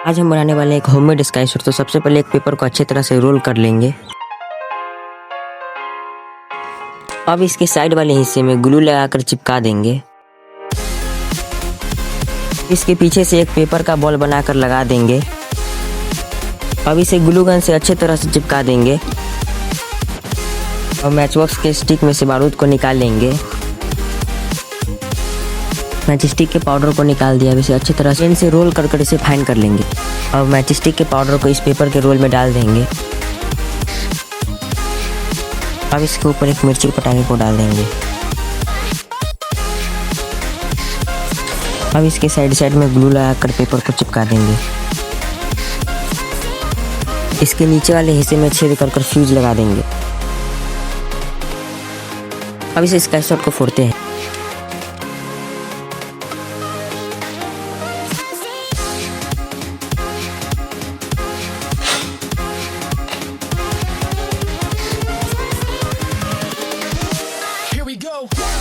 आज हम बनाने वाले हैं एक होममेड स्काई शॉट। तो सबसे पहले एक पेपर को अच्छी तरह से रोल कर लेंगे। अब इसके साइड वाले हिस्से में ग्लू लगाकर चिपका देंगे। इसके पीछे से एक पेपर का बॉल बनाकर लगा देंगे। अब इसे ग्लू गन से अच्छी तरह से चिपका देंगे और मैच बॉक्स के स्टिक में से बारूद को निकाल लेंगे। मैच स्टिक के पाउडर को निकाल दिया। अब इसे अच्छी तरह से पेन से रोल कर इसे फाइन कर लेंगे। अब मैच स्टिक के पाउडर को इस पेपर के रोल में डाल देंगे। अब इसके ऊपर एक मिर्ची पटाखे को डाल देंगे। अब इसके साइड में ग्लू लगाकर पेपर को चिपका देंगे। इसके नीचे वाले हिस्से में छेद कर फ्यूज लगा देंगे। अब इसे स्काई शॉट को फोड़ते हैं। Here we go.